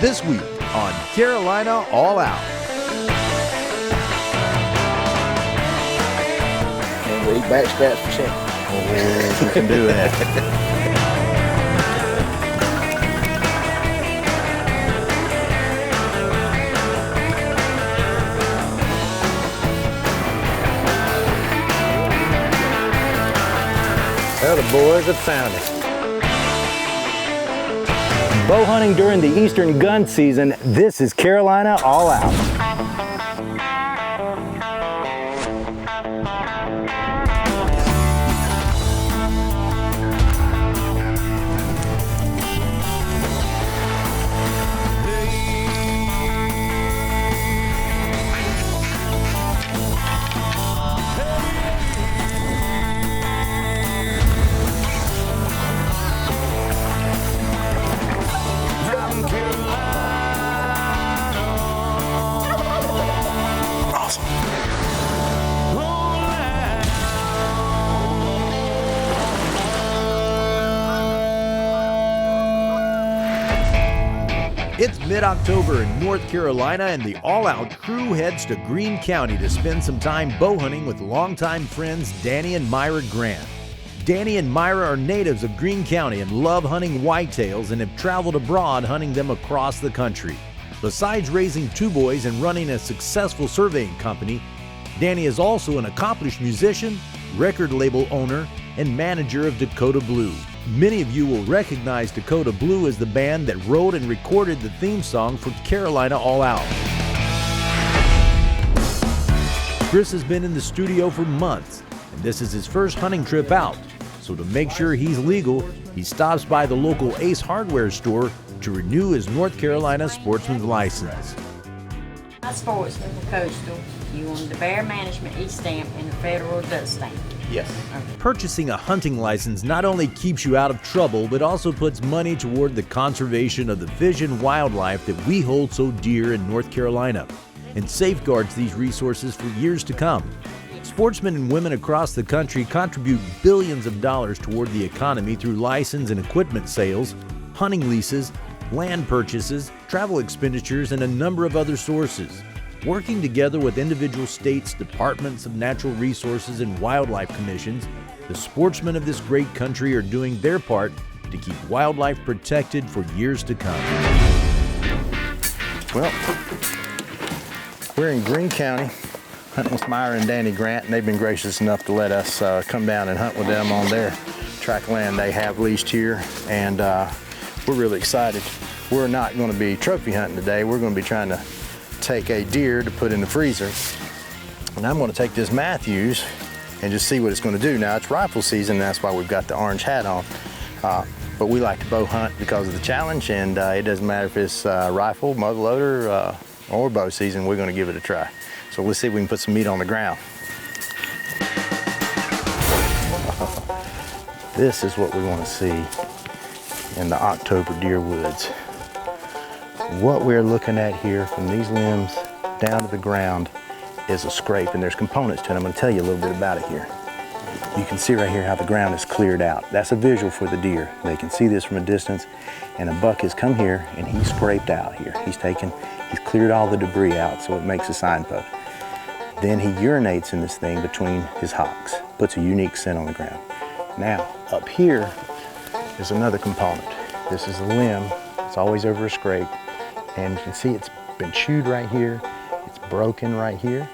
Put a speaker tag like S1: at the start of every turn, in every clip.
S1: this week on Carolina All Out.
S2: And we eat back scraps for supper.
S3: Oh, we can do that. Well, the boys have found it. Bow hunting during the Eastern gun season, this is Carolina All Out.
S1: It's mid-October in North Carolina, and the all-out crew heads to Greene County to spend some time bow hunting with longtime friends Danny and Myra Grant. Danny and Myra are natives of Greene County and love hunting whitetails and have traveled abroad hunting them across the country. Besides raising two boys and running a successful surveying company, Danny is also an accomplished musician, record label owner, and manager of Dakota Blue. Many of you will recognize Dakota Blue as the band that wrote and recorded the theme song for Carolina All Out. Chris has been in the studio for months, and this is his first hunting trip out. So to make sure he's legal, he stops by the local Ace Hardware store to renew his North Carolina sportsman's license.
S4: My sportsman, coastal, you want the bear management e-stamp and the federal dust stamp.
S2: Yes.
S1: Purchasing a hunting license not only keeps you out of trouble, but also puts money toward the conservation of the fish and wildlife that we hold so dear in North Carolina, and safeguards these resources for years to come. Sportsmen and women across the country contribute billions of dollars toward the economy through license and equipment sales, hunting leases, land purchases, travel expenditures, and a number of other sources. Working together with individual states, departments of natural resources, and wildlife commissions, the sportsmen of this great country are doing their part to keep wildlife protected for years to come.
S3: Well, we're in Greene County, hunting with Myra and Danny Grant, and they've been gracious enough to let us come down and hunt with them on their tract of land they have leased here, and we're really excited. We're not going to be trophy hunting today. We're going to be trying to take a deer to put in the freezer, and I'm going to take this Matthews and just see what it's going to do. Now it's rifle season, and that's why we've got the orange hat on, but we like to bow hunt because of the challenge, and it doesn't matter if it's rifle, muzzleloader, or bow season. We're going to give it a try. So let's see if we can put some meat on the ground. This is what we want to see in the October deer woods. What we're looking at here from these limbs down to the ground is a scrape, and there's components to it. I'm going to tell you a little bit about it here. You can see right here how the ground is cleared out. That's a visual for the deer. They can see this from a distance, and a buck has come here and he's scraped out here. He's cleared all the debris out, so it makes a signpost. Then he urinates in this thing between his hocks, puts a unique scent on the ground. Now, up here is another component. This is a limb. It's always over a scrape. And you can see it's been chewed right here, it's broken right here,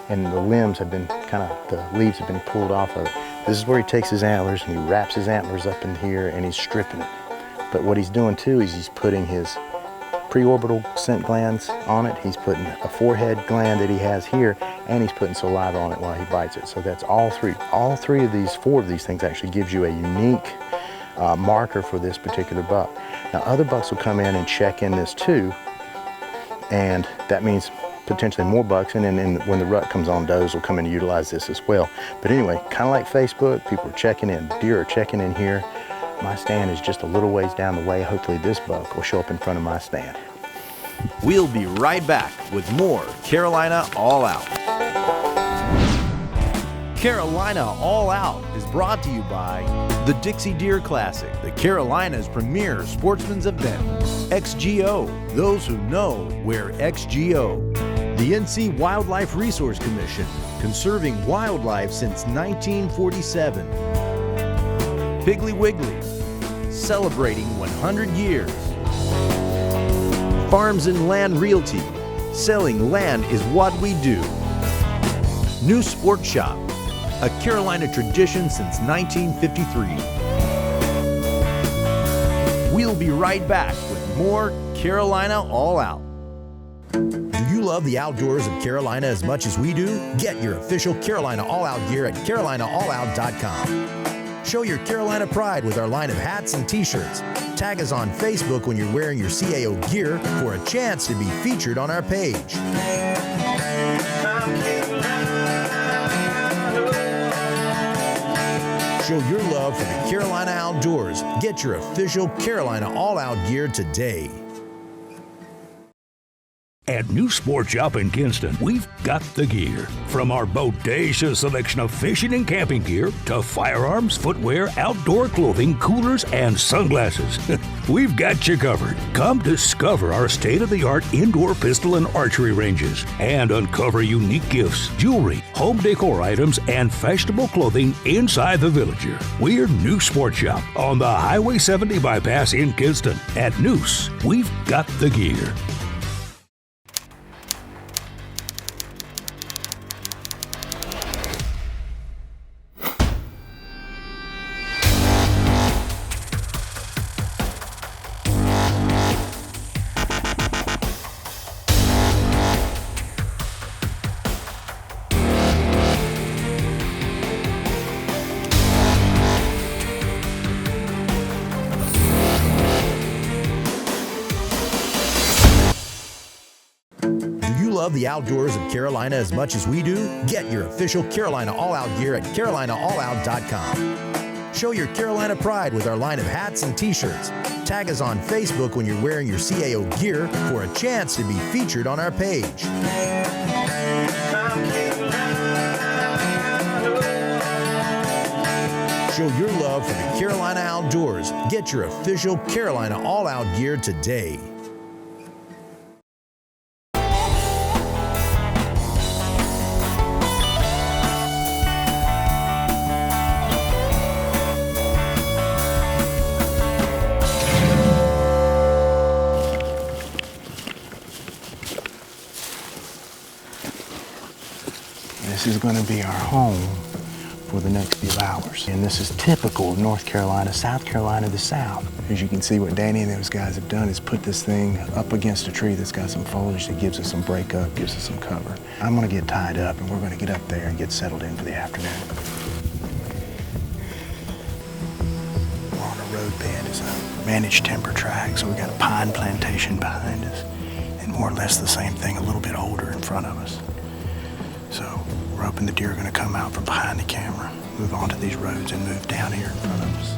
S3: and the limbs have been the leaves have been pulled off of it. This is where he takes his antlers and he wraps his antlers up in here and he's stripping it. But what he's doing too is he's putting his preorbital scent glands on it, he's putting a forehead gland that he has here, and he's putting saliva on it while he bites it. So that's all three. All three of these, four of these things actually gives you a unique marker for this particular buck. Now other bucks will come in and check in this too, and that means potentially more bucks, and then when the rut comes on, does will come in and utilize this as well. But anyway, kind of like Facebook, people are checking in, deer are checking in here. My stand is just a little ways down the way. Hopefully this buck will show up in front of my stand.
S1: We'll be right back with more Carolina All Out. Carolina All Out is brought to you by the Dixie Deer Classic, the Carolina's premier sportsman's event. XGO, those who know wear XGO. The NC Wildlife Resource Commission, conserving wildlife since 1947. Piggly Wiggly, celebrating 100 years. Farms and Land Realty, selling land is what we do. New Sport Shop, a Carolina tradition since 1953. We'll be right back with more Carolina All Out. Do you love the outdoors of Carolina as much as we do? Get your official Carolina All Out gear at CarolinaAllOut.com. Show your Carolina pride with our line of hats and t-shirts. Tag us on Facebook when you're wearing your CAO gear for a chance to be featured on our page. Show your love for the Carolina outdoors. Get your official Carolina All Out gear today.
S5: At New Sport Shop in Kinston, we've got the gear. From our bodacious selection of fishing and camping gear to firearms, footwear, outdoor clothing, coolers, and sunglasses. We've got you covered. Come discover our state-of-the-art indoor pistol and archery ranges and uncover unique gifts, jewelry, home decor items, and fashionable clothing inside the Villager. We're New Sport Shop on the Highway 70 bypass in Kinston. At Noose, we've got the gear.
S1: Love the outdoors of Carolina as much as we do? Get your official Carolina All Out gear at CarolinaAllOut.com. Show your Carolina pride with our line of hats and t-shirts. Tag us on Facebook when you're wearing your CAO gear for a chance to be featured on our page. Show your love for the Carolina outdoors. Get your official Carolina All Out gear today.
S3: This is going to be our home for the next few hours. And this is typical of North Carolina, South Carolina, the South. As you can see, what Danny and those guys have done is put this thing up against a tree that's got some foliage that gives us some break up, gives us some cover. I'm going to get tied up and we're going to get up there and get settled in for the afternoon. We're on a road bed. It's a managed timber track, so we've got a pine plantation behind us and more or less the same thing, a little bit older in front of us. So we're hoping the deer are going to come out from behind the camera, move onto these roads, and move down here in front of us.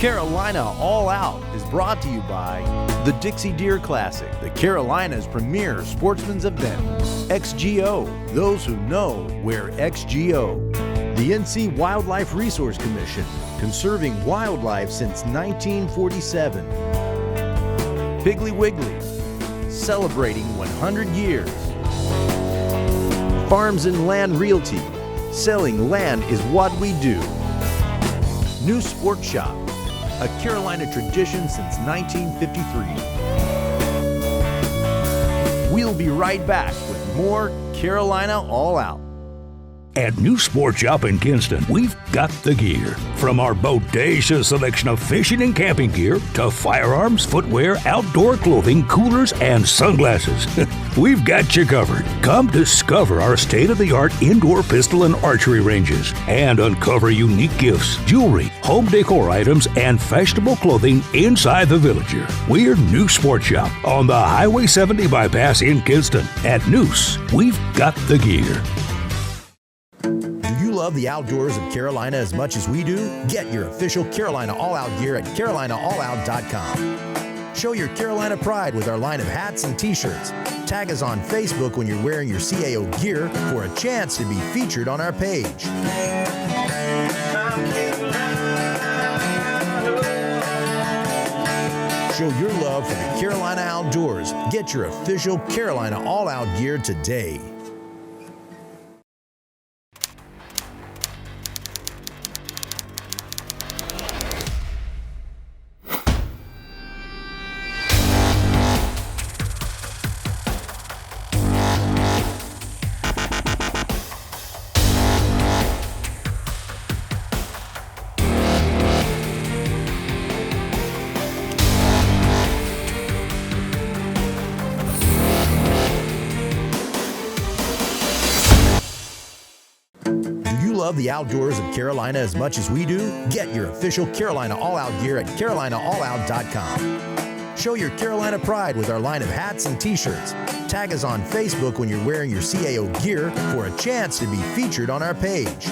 S1: Carolina All Out is brought to you by the Dixie Deer Classic, the Carolina's premier sportsman's event. XGO, those who know wear XGO. The NC Wildlife Resource Commission, conserving wildlife since 1947. Piggly Wiggly, celebrating 100 years. Farms and Land Realty, selling land is what we do. New Sport Shop, a Carolina tradition since 1953. We'll be right back with more Carolina All Out.
S5: At New Sport Shop in Kinston, we've got the gear. From our bodacious selection of fishing and camping gear to firearms, footwear, outdoor clothing, coolers, and sunglasses. We've got you covered. Come discover our state-of-the-art indoor pistol and archery ranges and uncover unique gifts, jewelry, home decor items, and fashionable clothing inside the Villager. We're New Sport Shop on the Highway 70 bypass in Kinston. At Noose, we've got the gear.
S1: Do you love the outdoors of Carolina as much as we do? Get your official Carolina All Out gear at CarolinaAllOut.com. Show your Carolina pride with our line of hats and t-shirts. Tag us on Facebook when you're wearing your CAO gear for a chance to be featured on our page. Show your love for the Carolina outdoors. Get your official Carolina All Out gear today. Love the outdoors of Carolina as much as we do? Get your official Carolina All Out gear at CarolinaAllOut.com. Show your Carolina pride with our line of hats and t-shirts. Tag us on Facebook when you're wearing your CAO gear for a chance to be featured on our page.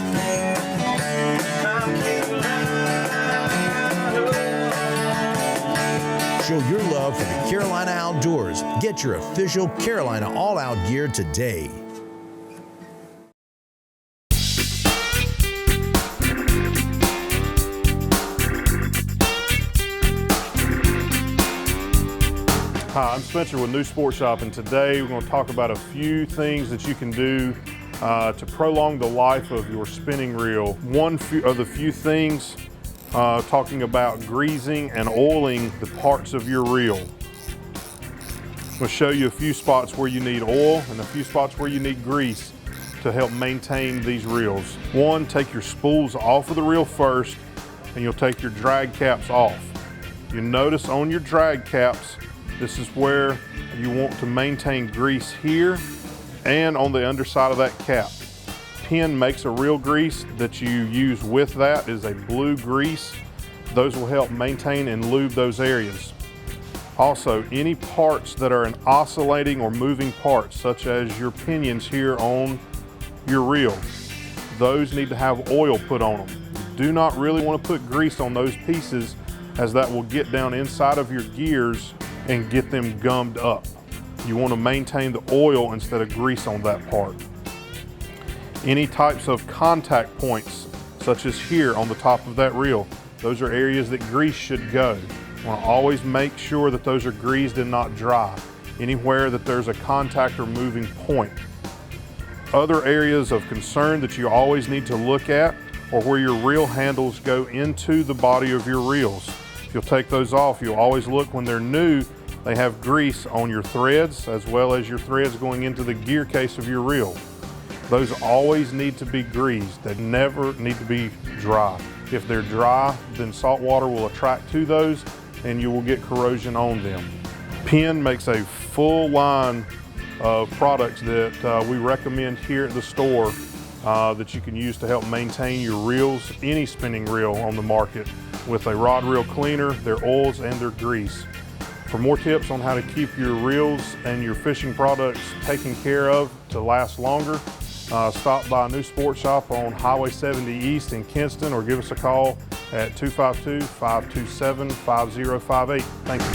S1: Show your love for the Carolina outdoors. Get your official Carolina All Out gear today.
S6: Hi, I'm Spencer with New Sport Shop, and today we're going to talk about a few things that you can do to prolong the life of your spinning reel. One of the few things talking about greasing and oiling the parts of your reel. I'm going to show you a few spots where you need oil and a few spots where you need grease to help maintain these reels. One, take your spools off of the reel first, and you'll take your drag caps off. You notice on your drag caps, this is where you want to maintain grease here and on the underside of that cap. Penn makes a reel grease that you use with that is a blue grease. Those will help maintain and lube those areas. Also, any parts that are an oscillating or moving parts, such as your pinions here on your reel, those need to have oil put on them. You do not really want to put grease on those pieces, as that will get down inside of your gears and get them gummed up. You want to maintain the oil instead of grease on that part. Any types of contact points, such as here on the top of that reel, those are areas that grease should go. You want to always make sure that those are greased and not dry. Anywhere that there's a contact or moving point. Other areas of concern that you always need to look at are where your reel handles go into the body of your reels. If you'll take those off, you'll always look when they're new, they have grease on your threads as well as your threads going into the gear case of your reel. Those always need to be greased. They never need to be dry. If they're dry, then salt water will attract to those and you will get corrosion on them. Penn makes a full line of products that we recommend here at the store that you can use to help maintain your reels, any spinning reel on the market, with a rod reel cleaner, their oils, and their grease. For more tips on how to keep your reels and your fishing products taken care of to last longer, stop by New Sport Shop on Highway 70 East in Kinston or give us a call at 252-527-5058. Thank you.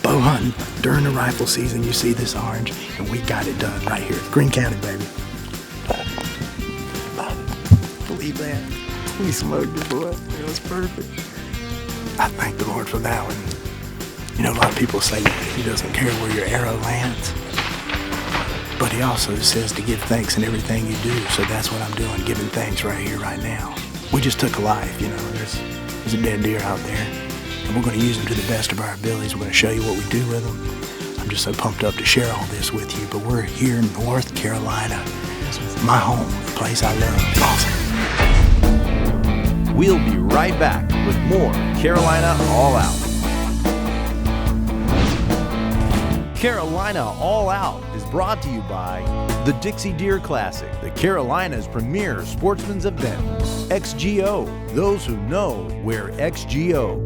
S3: Bow hunting during the rifle season, you see this orange, and we got it done right here. Greene County, baby. Believe that. We smoked it, boy. It was perfect. I thank the Lord for that one. You know, a lot of people say he doesn't care where your arrow lands, but he also says to give thanks in everything you do, so that's what I'm doing, giving thanks right here, right now. We just took a life, you know. There's a dead deer out there, and we're going to use them to the best of our abilities. We're going to show you what we do with them. I'm just so pumped up to share all this with you, but we're here in North Carolina, my home, the place I love. Awesome.
S1: We'll be right back with more Carolina All Out. Carolina All Out is brought to you by the Dixie Deer Classic, the Carolina's premier sportsman's event. XGO, those who know wear XGO.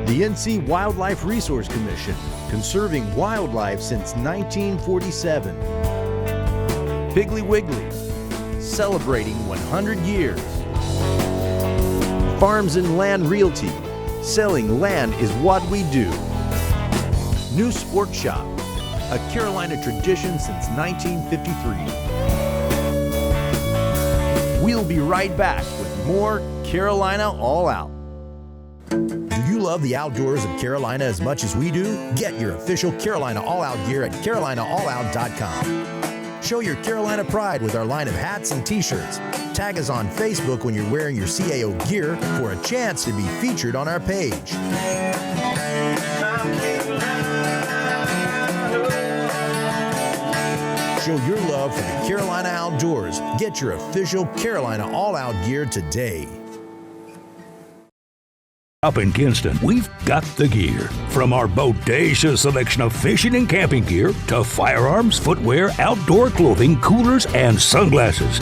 S1: The NC Wildlife Resource Commission, conserving wildlife since 1947. Piggly Wiggly, celebrating 100 years. Farms and Land Realty, selling land is what we do. New Sport Shop, a Carolina tradition since 1953. We'll be right back with more Carolina All Out. Do you love the outdoors of Carolina as much as we do? Get your official Carolina All Out gear at CarolinaAllOut.com. Show your Carolina pride with our line of hats and t-shirts. Tag us on Facebook when you're wearing your CAO gear for a chance to be featured on our page. Show your love for the Carolina outdoors. Get your official Carolina All Out gear today.
S5: Up in Kinston, we've got the gear. From our bodacious selection of fishing and camping gear to firearms, footwear, outdoor clothing, coolers, and sunglasses.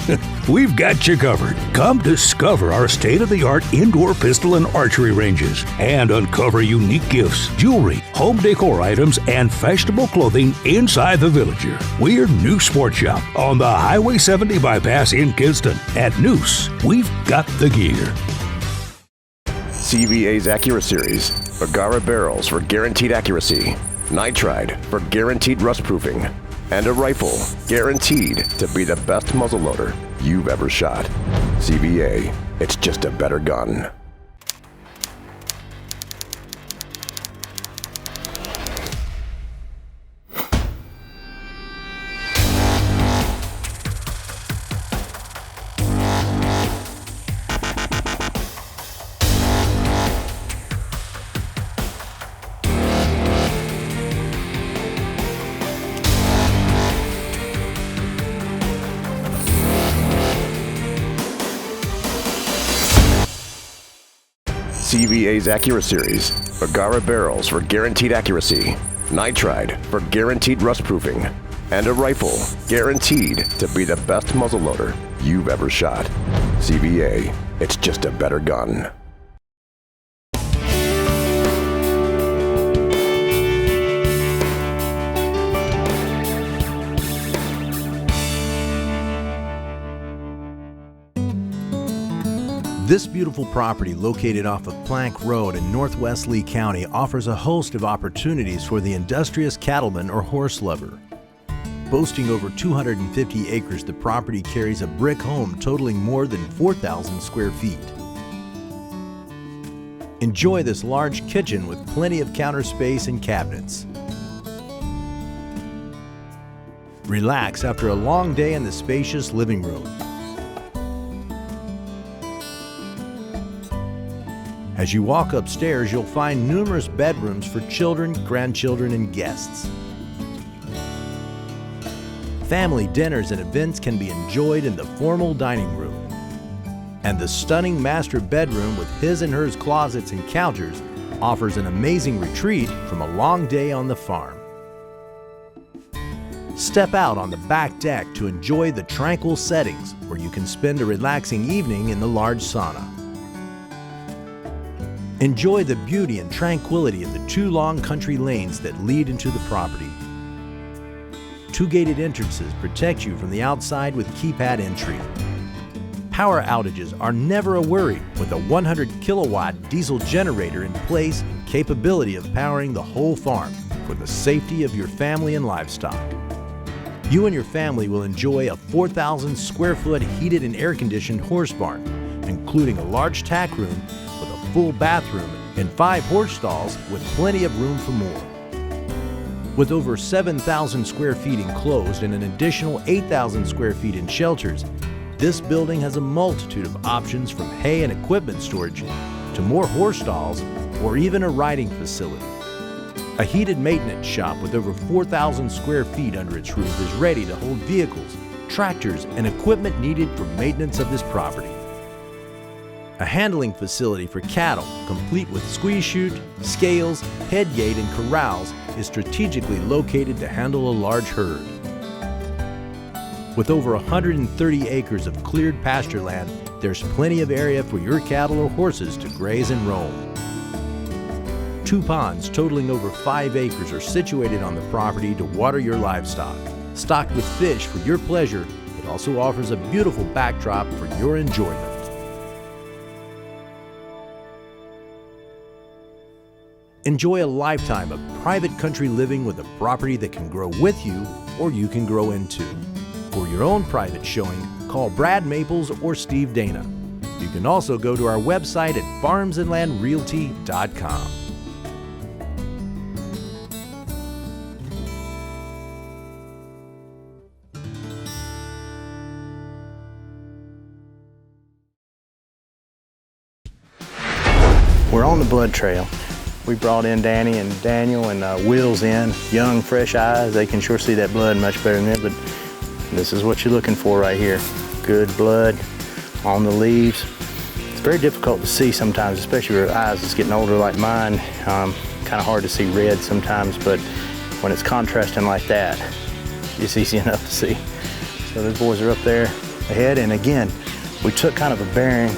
S5: We've got you covered. Come discover our state-of-the-art indoor pistol and archery ranges and uncover unique gifts, jewelry, home decor items, and fashionable clothing inside the Villager. We're New Sport Shop on the Highway 70 bypass in Kinston. At Noose, we've got the gear.
S7: CVA's Accura Series, Bergara barrels for guaranteed accuracy, nitride for guaranteed rust proofing, and a rifle guaranteed to be the best muzzleloader you've ever shot. CVA, it's just a better gun. CVA's AccuraSeries, Agara barrels for guaranteed accuracy, nitride for guaranteed rust proofing, and a rifle guaranteed to be the best muzzleloader you've ever shot. CVA, it's just a better gun.
S1: This beautiful property located off of Plank Road in northwest Lee County offers a host of opportunities for the industrious cattleman or horse lover. Boasting over 250 acres, the property carries a brick home totaling more than 4,000 square feet. Enjoy this large kitchen with plenty of counter space and cabinets. Relax after a long day in the spacious living room. As you walk upstairs, you'll find numerous bedrooms for children, grandchildren, and guests. Family dinners and events can be enjoyed in the formal dining room. And the stunning master bedroom with his and hers closets and counters offers an amazing retreat from a long day on the farm. Step out on the back deck to enjoy the tranquil settings where you can spend a relaxing evening in the large sauna. Enjoy the beauty and tranquility of the two long country lanes that lead into the property. Two gated entrances protect you from the outside with keypad entry. Power outages are never a worry with a 100 kilowatt diesel generator in place and capability of powering the whole farm for the safety of your family and livestock. You and your family will enjoy a 4,000 square foot heated and air conditioned horse barn, including a large tack room with a full bathroom and 5 horse stalls with plenty of room for more. With over 7,000 square feet enclosed and an additional 8,000 square feet in shelters, this building has a multitude of options from hay and equipment storage to more horse stalls or even a riding facility. A heated maintenance shop with over 4,000 square feet under its roof is ready to hold vehicles, tractors, and equipment needed for maintenance of this property. A handling facility for cattle, complete with squeeze chute, scales, head gate, and corrals, is strategically located to handle a large herd. With over 130 acres of cleared pasture land, there's plenty of area for your cattle or horses to graze and roam. 2 ponds totaling over 5 acres are situated on the property to water your livestock. Stocked with fish for your pleasure, it also offers a beautiful backdrop for your enjoyment. Enjoy a lifetime of private country living with a property that can grow with you or you can grow into. For your own private showing, call Brad Maples or Steve Dana. You can also go to our website at farmsandlandrealty.com.
S3: We're on the blood trail. We brought in Danny and Daniel and Will's in, young, fresh eyes. They can sure see that blood much better than me, but this is what you're looking for right here. Good blood on the leaves. It's very difficult to see sometimes, especially with your eyes that's getting older like mine. Kind of hard to see red sometimes, but when it's contrasting like that, it's easy enough to see. So those boys are up there ahead, and again, we took kind of a bearing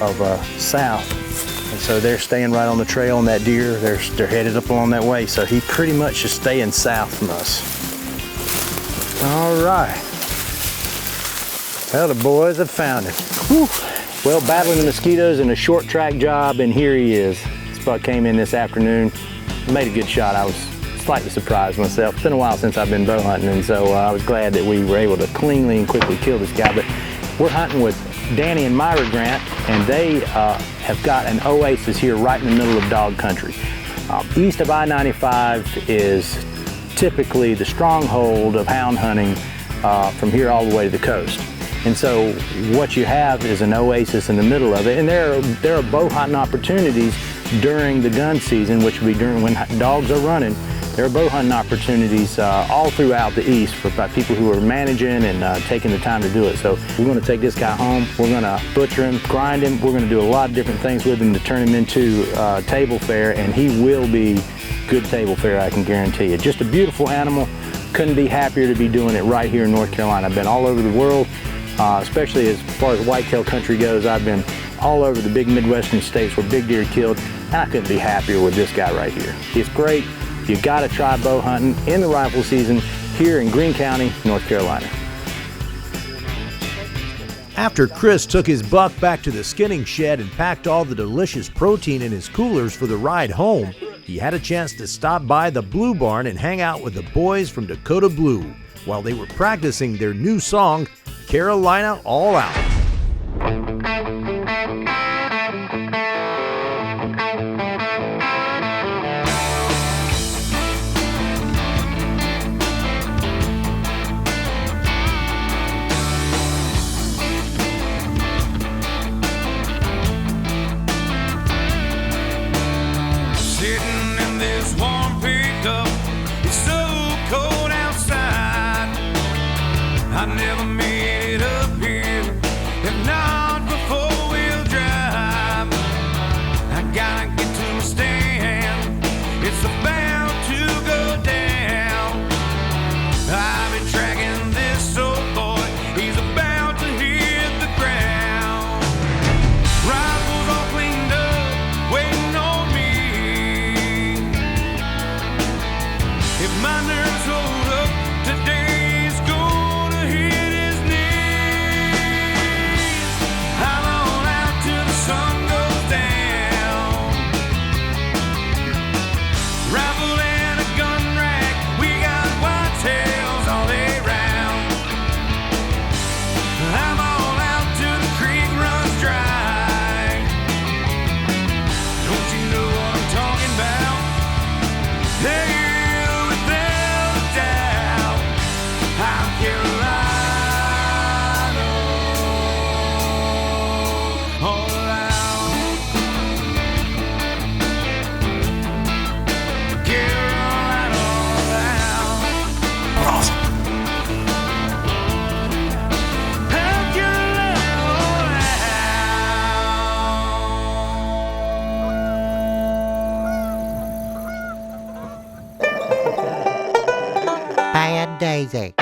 S3: of south. And so they're staying right on the trail, and that deer, they're headed up along that way. So he pretty much is staying south from us. All right. Well, the boys have found him. Whew. Well, battling the mosquitoes and a short track job, and here he is. This buck came in this afternoon, made a good shot. I was slightly surprised myself. It's been a while since I've been bow hunting, and so I was glad that we were able to cleanly and quickly kill this guy. But we're hunting with Danny and Myra Grant, and they have got an oasis here right in the middle of dog country. East of I-95 is typically the stronghold of hound hunting from here all the way to the coast. And so what you have is an oasis in the middle of it, and there are bow hunting opportunities during the gun season, which would be during when dogs are running. There are bow hunting opportunities all throughout the East by people who are managing and taking the time to do it. So we're going to take this guy home, we're going to butcher him, grind him, we're going to do a lot of different things with him to turn him into table fare, and he will be good table fare, I can guarantee you. Just a beautiful animal. Couldn't be happier to be doing it right here in North Carolina. I've been all over the world, especially as far as whitetail country goes. I've been all over the big Midwestern states where big deer are killed, and I couldn't be happier with this guy right here. It's great. You got to try bow hunting in the rifle season here in Greene County, North Carolina.
S1: After Chris took his buck back to the skinning shed and packed all the delicious protein in his coolers for the ride home, he had a chance to stop by the Blue Barn and hang out with the boys from Dakota Blue while they were practicing their new song, Carolina All Out.
S8: I never made it up here if not for four-wheel drive. I gotta get to my stand, it's about to go down. I've been tracking this old boy, he's about to hit the ground. Rifles all cleaned up, waiting on me. If my nerves hold up today,
S9: Daisy.